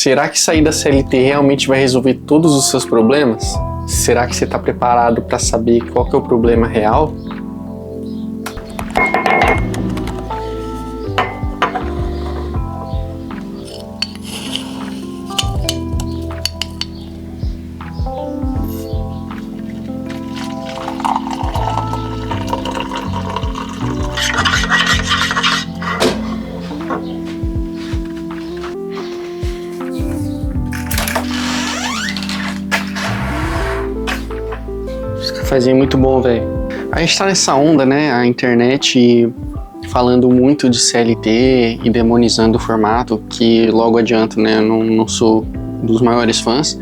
Será que sair da CLT realmente vai resolver todos os seus problemas? Será que você está preparado para saber qual que é o problema real? Cafezinho muito bom, velho. A gente tá nessa onda, né? A internet falando muito de CLT e demonizando o formato, que logo adianto, né? Eu não sou dos maiores fãs,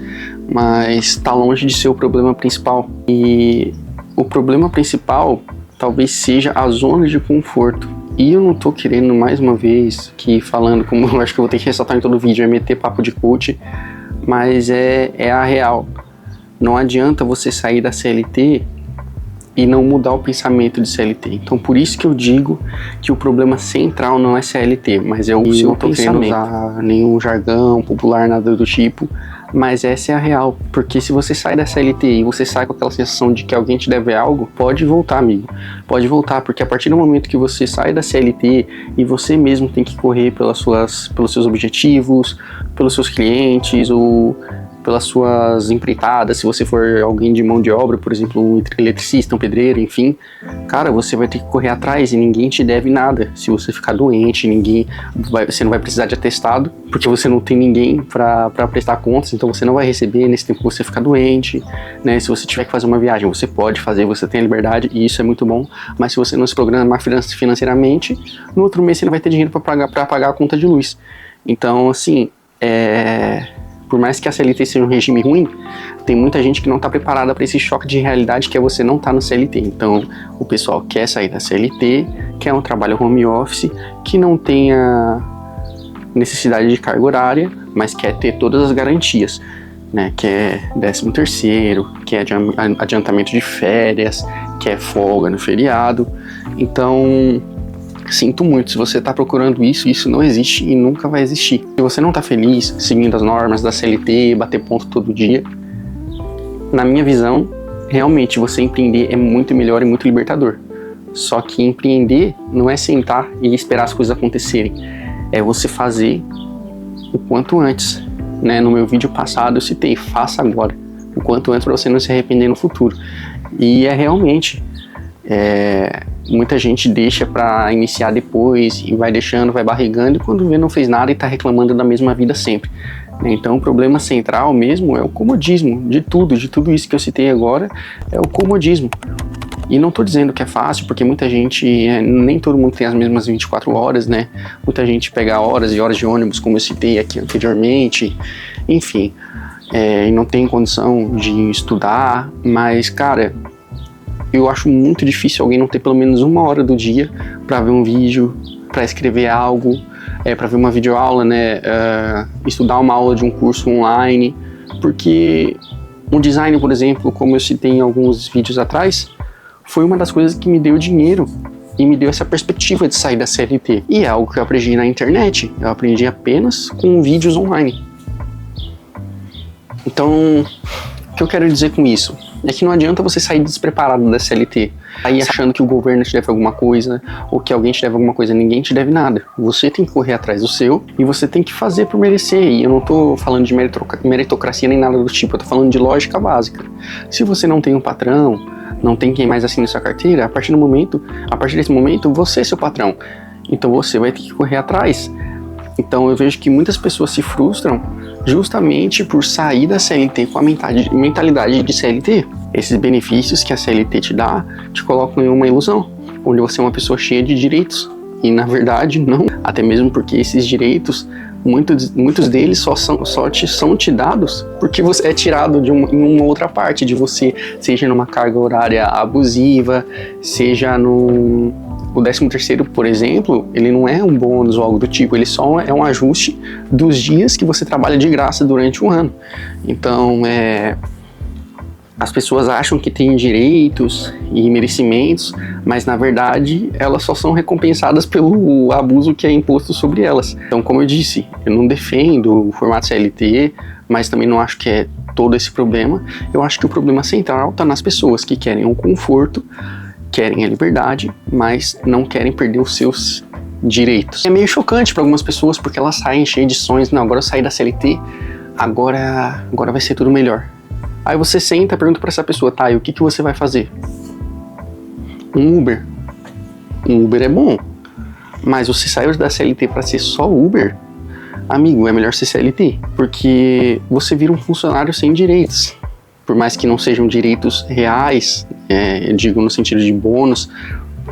mas tá longe de ser o problema principal. E o problema principal talvez seja a zona de conforto. E eu não tô querendo, mais uma vez, que falando, como eu acho que eu vou ter que ressaltar em todo vídeo, é meter papo de coach, mas é a real. Não adianta você sair da CLT e não mudar o pensamento de CLT. Então, por isso que eu digo que o problema central não é CLT, mas é o seu pensamento. Não usar nenhum jargão popular, nada do tipo, mas essa é a real. Porque se você sai da CLT e você sai com aquela sensação de que alguém te deve algo, pode voltar, amigo. Pode voltar, porque a partir do momento que você sai da CLT e você mesmo tem que correr pelos seus objetivos, pelos seus clientes, ou pelas suas empreitadas, se você for alguém de mão de obra, por exemplo, um eletricista, um pedreiro, enfim, cara, você vai ter que correr atrás e ninguém te deve nada. Se você ficar doente, você não vai precisar de atestado, porque você não tem ninguém para prestar contas, então você não vai receber nesse tempo que você ficar doente, né? Se você tiver que fazer uma viagem, você pode fazer, você tem a liberdade, e isso é muito bom, mas se você não se programar financeiramente, no outro mês você não vai ter dinheiro para pagar a conta de luz. Então, assim, por mais que a CLT seja um regime ruim, tem muita gente que não está preparada para esse choque de realidade que é você não estar no CLT. Então, o pessoal quer sair da CLT, quer um trabalho home office, que não tenha necessidade de carga horária, mas quer ter todas as garantias, né? Quer 13º, quer adiantamento de férias, quer folga no feriado. Então, sinto muito, se você está procurando isso não existe e nunca vai existir. Se você não está feliz seguindo as normas da CLT, bater ponto todo dia, na minha visão, realmente você empreender é muito melhor e muito libertador. Só que empreender não é sentar e esperar as coisas acontecerem, é você fazer o quanto antes, né? No meu vídeo passado eu citei, faça agora, o quanto antes, para você não se arrepender no futuro. E é realmente... muita gente deixa para iniciar depois e vai deixando, vai barrigando, e quando vê não fez nada e tá reclamando da mesma vida sempre. Então o problema central mesmo é o comodismo de tudo isso que eu citei agora, é o comodismo. E não tô dizendo que é fácil, porque muita gente, nem todo mundo tem as mesmas 24 horas, né? Muita gente pega horas e horas de ônibus, como eu citei aqui anteriormente, enfim, e não tem condição de estudar, mas, cara, eu acho muito difícil alguém não ter pelo menos 1 hora do dia para ver um vídeo, para escrever algo, para ver uma videoaula, né? Estudar uma aula de um curso online, porque o design, por exemplo, como eu citei em alguns vídeos atrás, foi uma das coisas que me deu dinheiro e me deu essa perspectiva de sair da CLT. E é algo que eu aprendi na internet, eu aprendi apenas com vídeos online. Então, o que eu quero dizer com isso? É que não adianta você sair despreparado da CLT, aí achando que o governo te deve alguma coisa, ou que alguém te deve alguma coisa. Ninguém te deve nada. Você tem que correr atrás do seu, e você tem que fazer por merecer. E eu não tô falando de meritocracia nem nada do tipo, eu tô falando de lógica básica. Se você não tem um patrão, não tem quem mais assine sua carteira, a partir desse momento, você é seu patrão. Então você vai ter que correr atrás. Então eu vejo que muitas pessoas se frustram justamente por sair da CLT com a mentalidade de CLT. Esses benefícios que a CLT te dá te colocam em uma ilusão, onde você é uma pessoa cheia de direitos. E na verdade não, até mesmo porque esses direitos, muitos deles só são te dados porque você é tirado em uma outra parte de você, seja numa carga horária abusiva, seja o 13º, por exemplo, ele não é um bônus ou algo do tipo, ele só é um ajuste dos dias que você trabalha de graça durante um ano. Então, As pessoas acham que têm direitos e merecimentos, mas na verdade elas só são recompensadas pelo abuso que é imposto sobre elas. Então, como eu disse, eu não defendo o formato CLT, mas também não acho que é todo esse problema. Eu acho que o problema central está nas pessoas que querem o conforto, querem a liberdade, mas não querem perder os seus direitos. É meio chocante para algumas pessoas porque elas saem cheias de sonhos. Não, agora eu saí da CLT, agora vai ser tudo melhor. Aí você senta e pergunta para essa pessoa, tá, e o que você vai fazer? Um Uber. Um Uber é bom, mas você saiu da CLT para ser só Uber? Amigo, é melhor ser CLT, porque você vira um funcionário sem direitos. Por mais que não sejam direitos reais, eu digo no sentido de bônus,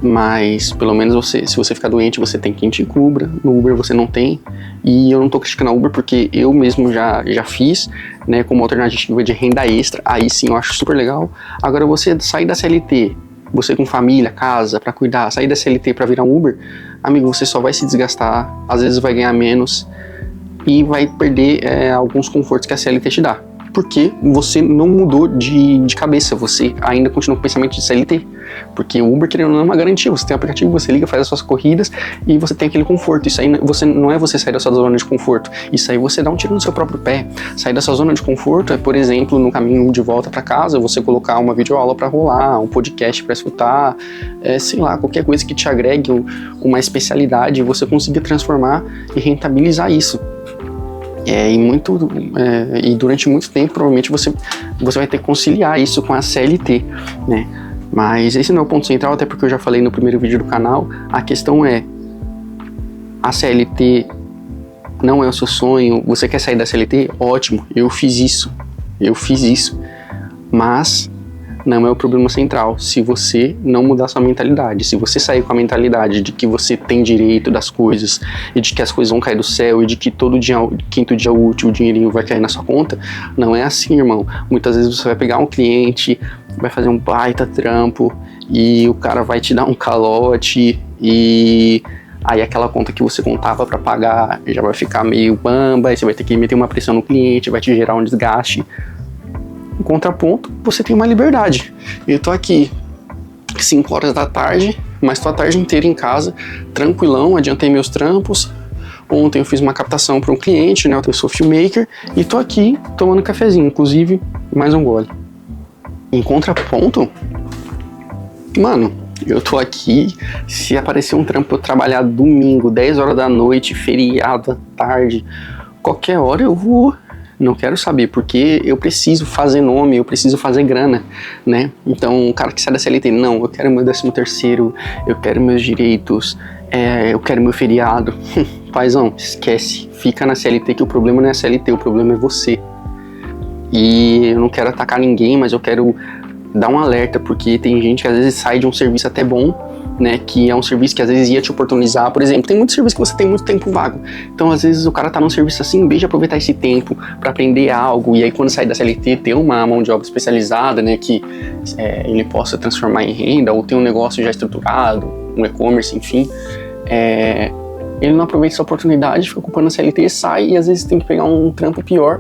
mas pelo menos se você ficar doente, você tem quem te cubra. No Uber você não tem, e eu não tô criticando a Uber porque eu mesmo já fiz, né, como alternativa de renda extra. Aí sim eu acho super legal. Agora você sair da CLT, você com família, casa pra cuidar, sair da CLT pra virar um Uber, amigo, você só vai se desgastar, às vezes vai ganhar menos e vai perder alguns confortos que a CLT te dá. Porque você não mudou de cabeça, você ainda continua com o pensamento de CLT. Porque o Uber, querendo ou não, é uma garantia. Você tem um aplicativo, você liga, faz as suas corridas e você tem aquele conforto. Isso aí não é você sair da sua zona de conforto. Isso aí você dá um tiro no seu próprio pé. Sair da sua zona de conforto é, por exemplo, no caminho de volta para casa, você colocar uma videoaula para rolar, um podcast para escutar, sei lá, qualquer coisa que te agregue uma especialidade e você consiga transformar e rentabilizar isso. E durante muito tempo provavelmente você vai ter que conciliar isso com a CLT, né? Mas esse não é o ponto central, até porque eu já falei no primeiro vídeo do canal. A questão é, a CLT não é o seu sonho, você quer sair da CLT? Ótimo, eu fiz isso, mas não é o problema central. Se você não mudar sua mentalidade, se você sair com a mentalidade de que você tem direito das coisas e de que as coisas vão cair do céu e de que todo dia, quinto dia útil, o dinheirinho vai cair na sua conta, não é assim, irmão. Muitas vezes você vai pegar um cliente, vai fazer um baita trampo e o cara vai te dar um calote e aí aquela conta que você contava para pagar já vai ficar meio bamba, aí você vai ter que meter uma pressão no cliente, vai te gerar um desgaste. Em contraponto, você tem uma liberdade. Eu tô aqui 5 horas da tarde, mas tô a tarde inteira em casa, tranquilão, adiantei meus trampos. Ontem eu fiz uma captação para um cliente, né? Eu sou filmmaker e tô aqui tomando cafezinho, inclusive mais um gole. Em contraponto, mano, eu tô aqui, se aparecer um trampo pra eu trabalhar domingo, 10 horas da noite, feriado à tarde, qualquer hora eu vou. Não quero saber, porque eu preciso fazer nome, eu preciso fazer grana, né? Então, o cara que sai da CLT, não, eu quero meu 13º, eu quero meus direitos, eu quero meu feriado. Paizão, esquece, fica na CLT, que o problema não é a CLT, o problema é você. E eu não quero atacar ninguém, mas eu quero dar um alerta, porque tem gente que às vezes sai de um serviço até bom, né, que é um serviço que às vezes ia te oportunizar. Por exemplo, tem muitos serviços que você tem muito tempo vago, então às vezes o cara tá num serviço assim, em vez de aproveitar esse tempo para aprender algo, e aí quando sair da CLT ter uma mão de obra especializada, né, que ele possa transformar em renda, ou ter um negócio já estruturado, um e-commerce, enfim, ele não aproveita essa oportunidade, fica ocupando a CLT, sai e às vezes tem que pegar um trampo pior,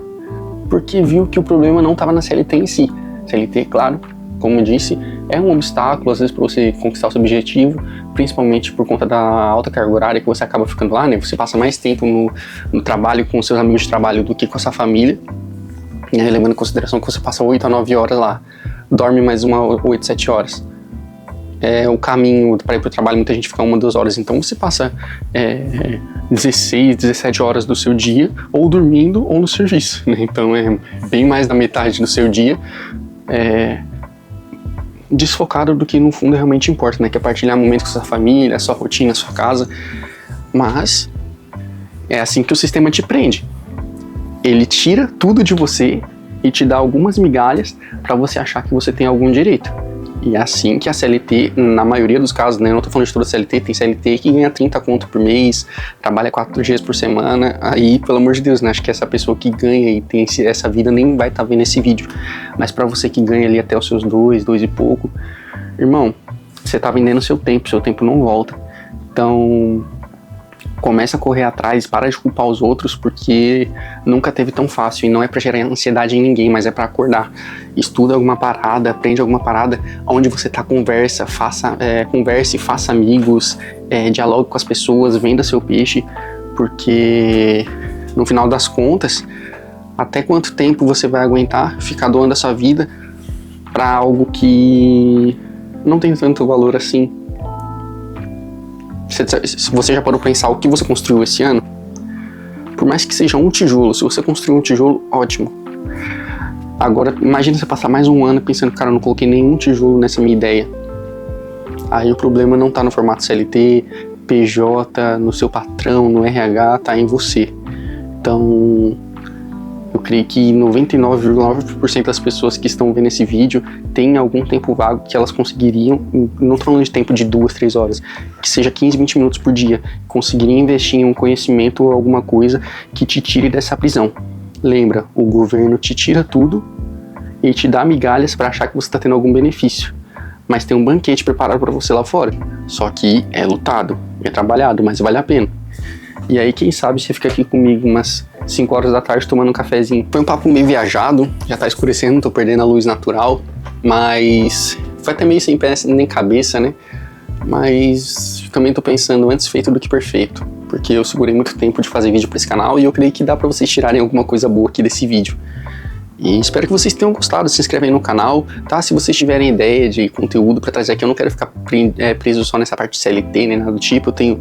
porque viu que o problema não estava na CLT em si. CLT, claro, como eu disse, é um obstáculo às vezes para você conquistar o seu objetivo, principalmente por conta da alta carga horária que você acaba ficando lá, né? Você passa mais tempo no trabalho com seus amigos de trabalho do que com a sua família, né? Levando em consideração que você passa 8 a 9 horas lá, dorme mais 8, 7 horas. O caminho para ir para o trabalho, muita gente fica 1, 2 horas, então você passa 16, 17 horas do seu dia ou dormindo ou no serviço, né? Então é bem mais da metade do seu dia desfocado do que no fundo realmente importa, né? Que é partilhar momentos com sua família, sua rotina, sua casa. Mas é assim que o sistema te prende. Ele tira tudo de você e te dá algumas migalhas para você achar que você tem algum direito. E é assim que a CLT, na maioria dos casos, né? Eu não tô falando de toda CLT, tem CLT que ganha 30 conto por mês, trabalha 4 dias por semana, aí, pelo amor de Deus, né? Acho que essa pessoa que ganha e tem essa vida nem vai estar vendo esse vídeo. Mas pra você que ganha ali até os seus 2 e pouco, irmão, você tá vendendo seu tempo não volta. Então, Começa a correr atrás, para de culpar os outros, porque nunca teve tão fácil. E não é pra gerar ansiedade em ninguém, mas é pra acordar. Estuda alguma parada, aprende alguma parada, onde você tá, converse, faça amigos, dialogue com as pessoas, venda seu peixe, porque no final das contas, até quanto tempo você vai aguentar ficar doando a sua vida pra algo que não tem tanto valor assim? Se você já parou pra pensar o que você construiu esse ano, por mais que seja um tijolo, se você construiu um tijolo, ótimo. Agora, imagina você passar mais um ano pensando, cara, eu não coloquei nenhum tijolo nessa minha ideia. Aí o problema não tá no formato CLT, PJ, no seu patrão, no RH, tá em você. Então, eu creio que 99,9% das pessoas que estão vendo esse vídeo têm algum tempo vago que elas conseguiriam, não tô falando de tempo de 2, 3 horas, que seja 15, 20 minutos por dia, conseguiriam investir em um conhecimento ou alguma coisa que te tire dessa prisão. Lembra, o governo te tira tudo e te dá migalhas para achar que você está tendo algum benefício. Mas tem um banquete preparado para você lá fora. Só que é lutado, é trabalhado, mas vale a pena. E aí, quem sabe você fica aqui comigo umas 5 horas da tarde tomando um cafezinho. Foi um papo meio viajado, já tá escurecendo, tô perdendo a luz natural, mas foi até meio sem pé nem cabeça, né? Mas também tô pensando, antes feito do que perfeito, porque eu segurei muito tempo de fazer vídeo pra esse canal e eu creio que dá pra vocês tirarem alguma coisa boa aqui desse vídeo. E espero que vocês tenham gostado, se inscrevem no canal, tá? Se vocês tiverem ideia de conteúdo pra trazer aqui, eu não quero ficar preso só nessa parte de CLT, nem nada do tipo. Eu tenho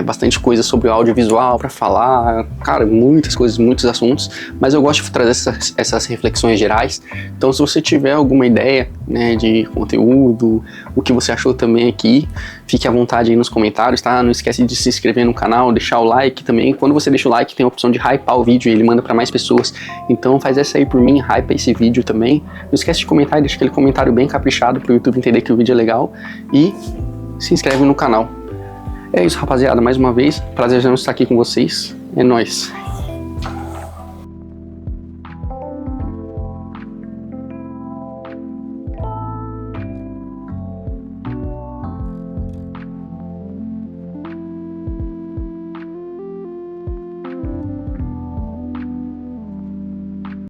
bastante coisa sobre o audiovisual pra falar, cara, muitas coisas, muitos assuntos, mas eu gosto de trazer essas reflexões gerais. Então, se você tiver alguma ideia, né, de conteúdo, o que você achou também aqui, fique à vontade aí nos comentários, tá? Não esquece de se inscrever no canal, deixar o like também. Quando você deixa o like, tem a opção de hypar o vídeo e ele manda pra mais pessoas. Então faz essa aí por mim, hypa esse vídeo também. Não esquece de comentar e deixa aquele comentário bem caprichado pro YouTube entender que o vídeo é legal. E se inscreve no canal. É isso, rapaziada. Mais uma vez, prazer estar aqui com vocês. É nóis.